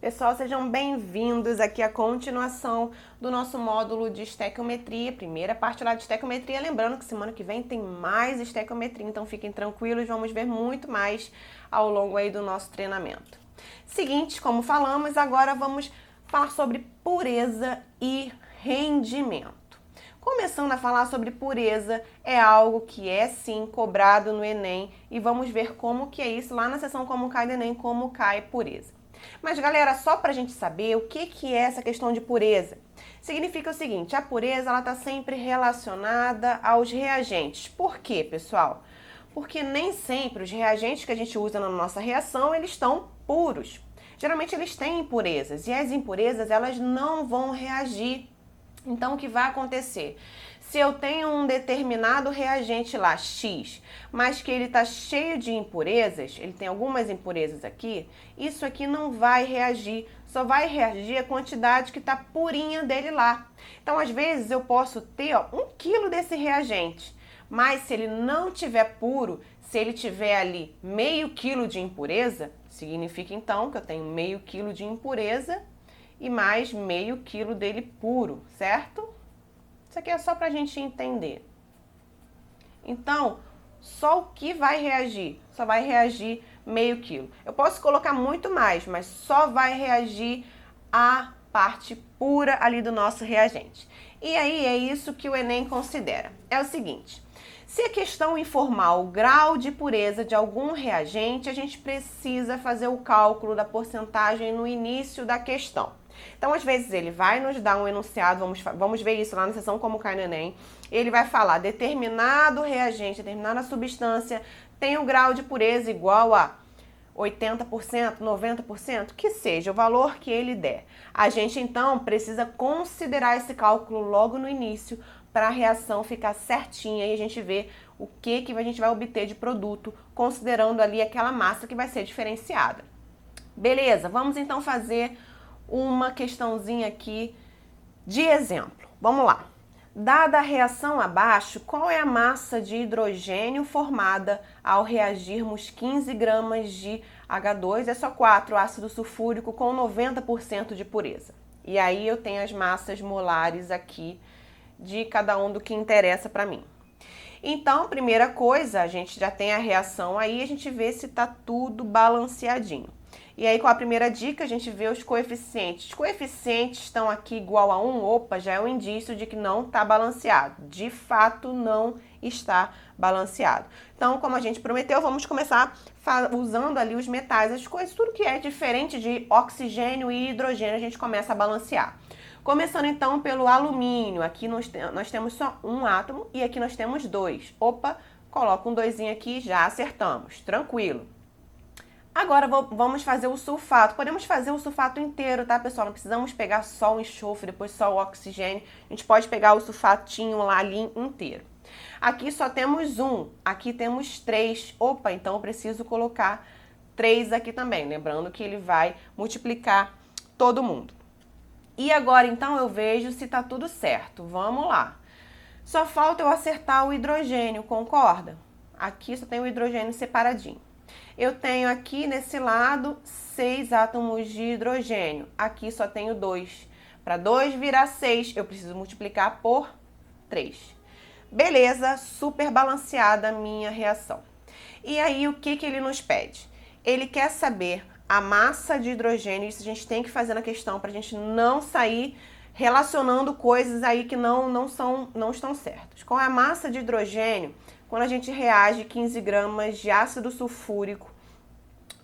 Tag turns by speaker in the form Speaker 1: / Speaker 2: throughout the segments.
Speaker 1: Pessoal, sejam bem-vindos aqui à continuação do nosso módulo de estequiometria, primeira parte lá de estequiometria. Lembrando que semana que vem tem mais estequiometria, então fiquem tranquilos, vamos ver muito mais ao longo aí do nosso treinamento. Seguinte, como falamos, agora vamos falar sobre pureza e rendimento. Começando a falar sobre pureza, é algo que é sim cobrado no Enem e vamos ver como que é isso lá na seção Como Cai do Enem, como cai pureza. Mas galera, só para a gente saber o que é essa questão de pureza. Significa o seguinte, a pureza ela está sempre relacionada aos reagentes. Por quê, pessoal? Porque nem sempre os reagentes que a gente usa na nossa reação, eles estão puros. Geralmente eles têm impurezas e as impurezas elas não vão reagir. Então, o que vai acontecer? Se eu tenho um determinado reagente lá, X, mas que ele está cheio de impurezas, ele tem algumas impurezas aqui, isso aqui não vai reagir, só vai reagir a quantidade que está purinha dele lá. Então, às vezes, eu posso ter 1 quilo desse reagente, mas se ele não tiver puro, se ele tiver ali meio quilo de impureza, significa então que eu tenho meio quilo de impureza e mais meio quilo dele puro, certo? Isso aqui é só para a gente entender. Então, só o que vai reagir? Só vai reagir meio quilo. Eu posso colocar muito mais, mas só vai reagir a parte pura ali do nosso reagente. E aí é isso que o Enem considera. É o seguinte, se a questão informar o grau de pureza de algum reagente, a gente precisa fazer o cálculo da porcentagem no início da questão. Então, às vezes, ele vai nos dar um enunciado, vamos ver isso lá na seção Como Cai no Enem. Ele vai falar, determinado reagente, determinada substância tem um grau de pureza igual a 80%, 90%, que seja o valor que ele der. A gente, então, precisa considerar esse cálculo logo no início para a reação ficar certinha e a gente ver o que a gente vai obter de produto, considerando ali aquela massa que vai ser diferenciada. Beleza, vamos então fazer uma questãozinha aqui de exemplo. Vamos lá. Dada a reação abaixo, qual é a massa de hidrogênio formada ao reagirmos 15 gramas de H2, é só 4, ácido sulfúrico com 90% de pureza? E aí eu tenho as massas molares aqui de cada um do que interessa para mim. Então, primeira coisa, a gente já tem a reação aí, a gente vê se tá tudo balanceadinho. E aí, com a primeira dica, a gente vê os coeficientes. Os coeficientes estão aqui igual a 1, opa, já é um indício de que não está balanceado. De fato, não está balanceado. Então, como a gente prometeu, vamos começar usando ali os metais, as coisas, tudo que é diferente de oxigênio e hidrogênio, a gente começa a balancear. Começando então pelo alumínio, aqui nós temos só um átomo e aqui nós temos 2. Opa, coloca um 2 aqui, já acertamos, tranquilo. Agora vamos fazer o sulfato. Podemos fazer o sulfato inteiro, tá, pessoal? Não precisamos pegar só o enxofre, depois só o oxigênio. A gente pode pegar o sulfatinho lá ali inteiro. Aqui só temos 1, aqui temos 3. Opa, então eu preciso colocar 3 aqui também. Lembrando que ele vai multiplicar todo mundo. E agora, então, eu vejo se tá tudo certo. Vamos lá. Só falta eu acertar o hidrogênio, concorda? Aqui só tem o hidrogênio separadinho. Eu tenho aqui nesse lado 6 átomos de hidrogênio. Aqui só tenho 2. Para 2 virar 6, eu preciso multiplicar por 3. Beleza, super balanceada a minha reação. E aí, o que ele nos pede? Ele quer saber a massa de hidrogênio, isso a gente tem que fazer na questão para a gente não sair relacionando coisas aí que não estão certas. Qual é a massa de hidrogênio quando a gente reage 15 gramas de ácido sulfúrico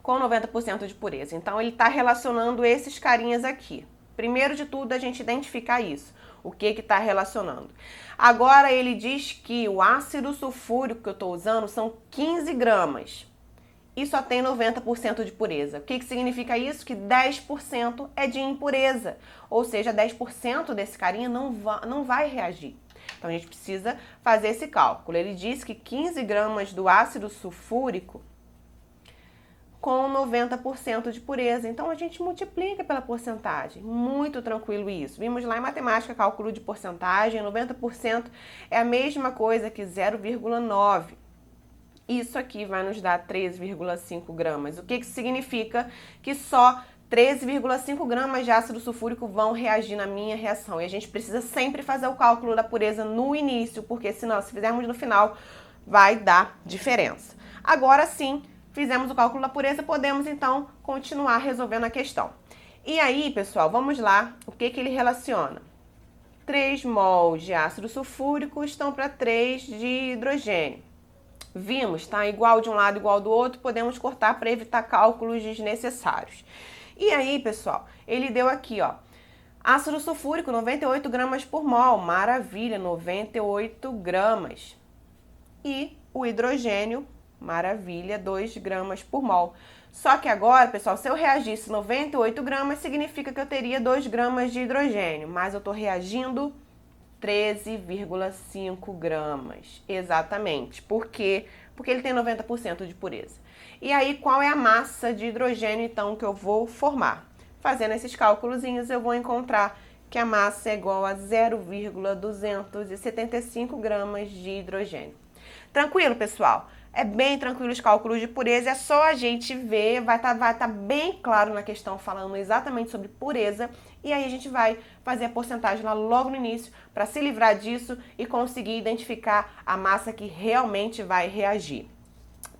Speaker 1: com 90% de pureza? Então, ele está relacionando esses carinhas aqui. Primeiro de tudo, a gente identificar isso. O que está relacionando. Agora, ele diz que o ácido sulfúrico que eu estou usando são 15 gramas. E só tem 90% de pureza. O que significa isso? Que 10% é de impureza. Ou seja, 10% desse carinha não vai reagir. Então, a gente precisa fazer esse cálculo. Ele diz que 15 gramas do ácido sulfúrico com 90% de pureza. Então, a gente multiplica pela porcentagem. Muito tranquilo isso. Vimos lá em matemática, cálculo de porcentagem, 90% é a mesma coisa que 0,9. Isso aqui vai nos dar 3,5 gramas. O que significa? Que só 13,5 gramas de ácido sulfúrico vão reagir na minha reação. E a gente precisa sempre fazer o cálculo da pureza no início, porque senão, se fizermos no final, vai dar diferença. Agora sim, fizemos o cálculo da pureza, podemos então continuar resolvendo a questão. E aí, pessoal, vamos lá, o que ele relaciona? 3 mols de ácido sulfúrico estão para 3 de hidrogênio. Vimos, tá? Igual de um lado, igual do outro, podemos cortar para evitar cálculos desnecessários. E aí, pessoal, ele deu aqui, ó, ácido sulfúrico, 98 gramas por mol, maravilha, 98 gramas. E o hidrogênio, maravilha, 2 gramas por mol. Só que agora, pessoal, se eu reagisse 98 gramas, significa que eu teria 2 gramas de hidrogênio, mas eu estou reagindo 13,5 gramas. Exatamente. Por quê? Porque ele tem 90% de pureza. E aí, qual é a massa de hidrogênio, então, que eu vou formar? Fazendo esses cálculozinhos, eu vou encontrar que a massa é igual a 0,275 gramas de hidrogênio. Tranquilo, pessoal? É bem tranquilo os cálculos de pureza, é só a gente ver, vai tá bem claro na questão falando exatamente sobre pureza, e aí a gente vai fazer a porcentagem lá logo no início para se livrar disso e conseguir identificar a massa que realmente vai reagir.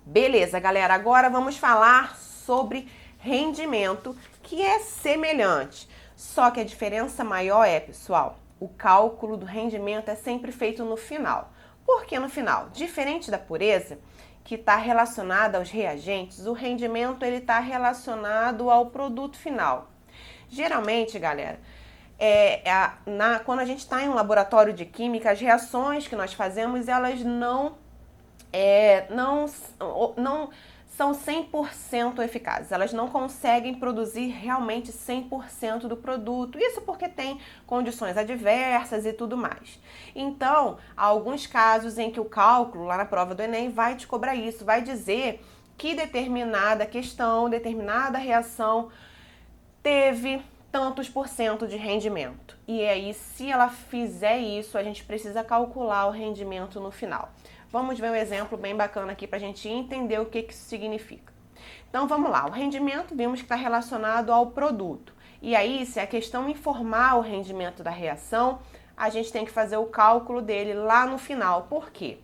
Speaker 1: Beleza, galera, agora vamos falar sobre rendimento, que é semelhante, só que a diferença maior é, pessoal, o cálculo do rendimento é sempre feito no final. Por que no final? Diferente da pureza, que está relacionada aos reagentes, o rendimento ele está relacionado ao produto final. Geralmente, galera, quando a gente está em um laboratório de química, as reações que nós fazemos, elas não são 100% eficazes. Elas não conseguem produzir realmente 100% do produto. Isso porque tem condições adversas e tudo mais. Então, há alguns casos em que o cálculo, lá na prova do Enem, vai te cobrar isso, vai dizer que determinada questão, determinada reação teve tantos por cento de rendimento. E aí, se ela fizer isso, a gente precisa calcular o rendimento no final. Vamos ver um exemplo bem bacana aqui para a gente entender o que isso significa. Então, vamos lá. O rendimento, vimos que está relacionado ao produto. E aí, se a questão informar o rendimento da reação, a gente tem que fazer o cálculo dele lá no final. Por quê?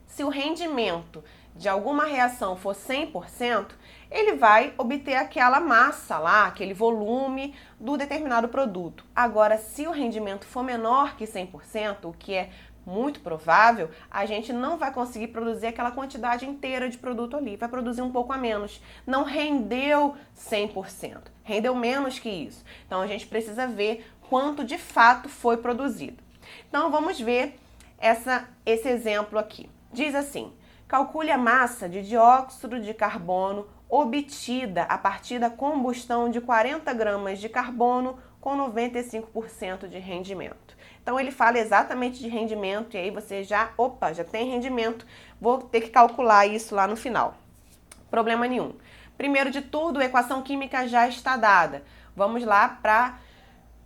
Speaker 1: Se o rendimento de alguma reação for 100%, ele vai obter aquela massa lá, aquele volume do determinado produto. Agora, se o rendimento for menor que 100%, o que é muito provável, a gente não vai conseguir produzir aquela quantidade inteira de produto ali, vai produzir um pouco a menos. Não rendeu 100%, rendeu menos que isso. Então, a gente precisa ver quanto de fato foi produzido. Então, vamos ver esse exemplo aqui. Diz assim, calcule a massa de dióxido de carbono obtida a partir da combustão de 40 gramas de carbono com 95% de rendimento. Então, ele fala exatamente de rendimento e aí você já tem rendimento, vou ter que calcular isso lá no final. Problema nenhum. Primeiro de tudo, a equação química já está dada. Vamos lá para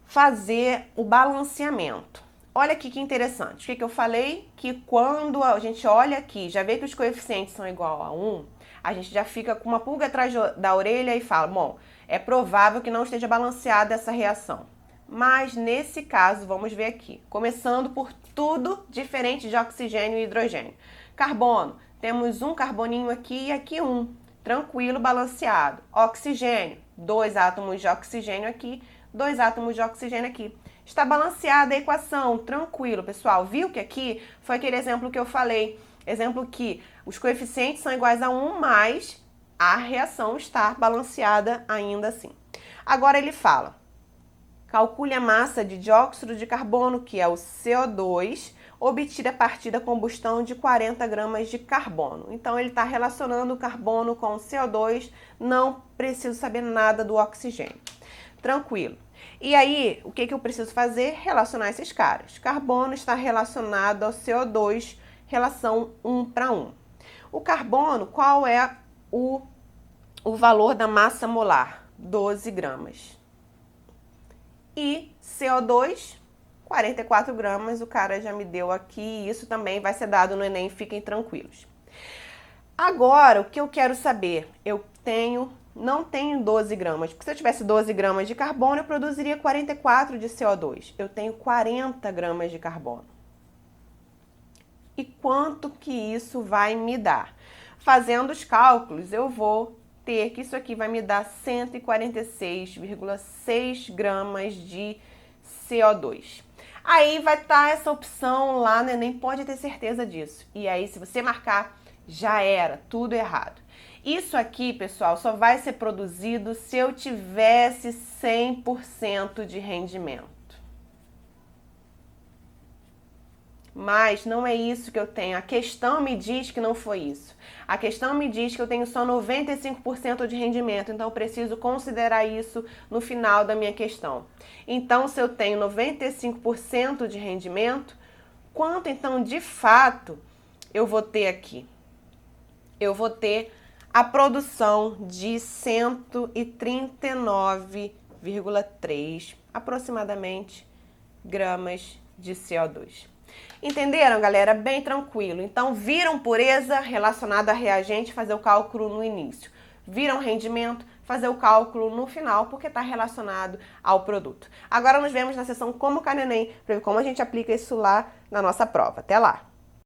Speaker 1: fazer o balanceamento. Olha aqui que interessante. O que eu falei? Que quando a gente olha aqui, já vê que os coeficientes são igual a 1, a gente já fica com uma pulga atrás da orelha e fala, bom, é provável que não esteja balanceada essa reação. Mas nesse caso, vamos ver aqui, começando por tudo diferente de oxigênio e hidrogênio. Carbono, temos um carboninho aqui e aqui um, tranquilo, balanceado. Oxigênio, 2 átomos de oxigênio aqui, 2 átomos de oxigênio aqui. Está balanceada a equação, tranquilo, pessoal. Viu que aqui foi aquele exemplo que eu falei, exemplo que os coeficientes são iguais a 1, mas a reação está balanceada ainda assim. Agora ele fala, calcule a massa de dióxido de carbono, que é o CO2, obtida a partir da combustão de 40 gramas de carbono. Então, ele está relacionando o carbono com o CO2, não preciso saber nada do oxigênio. Tranquilo. E aí, o que eu preciso fazer? Relacionar esses caras. Carbono está relacionado ao CO2, relação 1 para 1. O carbono, qual é o valor da massa molar? 12 gramas. E CO2, 44 gramas, o cara já me deu aqui, isso também vai ser dado no Enem, fiquem tranquilos. Agora, o que eu quero saber? Eu tenho não tenho 12 gramas, porque se eu tivesse 12 gramas de carbono, eu produziria 44 de CO2. Eu tenho 40 gramas de carbono. E quanto que isso vai me dar? Fazendo os cálculos, eu vou ter que isso aqui vai me dar 146,6 gramas de CO2. Aí vai estar essa opção lá, né? Nem pode ter certeza disso. E aí, se você marcar, já era, tudo errado. Isso aqui, pessoal, só vai ser produzido se eu tivesse 100% de rendimento. Mas não é isso que eu tenho. A questão me diz que não foi isso. A questão me diz que eu tenho só 95% de rendimento, então eu preciso considerar isso no final da minha questão. Então, se eu tenho 95% de rendimento, quanto então de fato eu vou ter aqui? Eu vou ter a produção de 139,3 aproximadamente gramas de CO2. Entenderam, galera? Bem tranquilo. Então, viram pureza relacionada a reagente, fazer o cálculo no início. Viram rendimento, fazer o cálculo no final, porque está relacionado ao produto. Agora nos vemos na sessão Como Cai no Enem, para ver como a gente aplica isso lá na nossa prova. Até lá!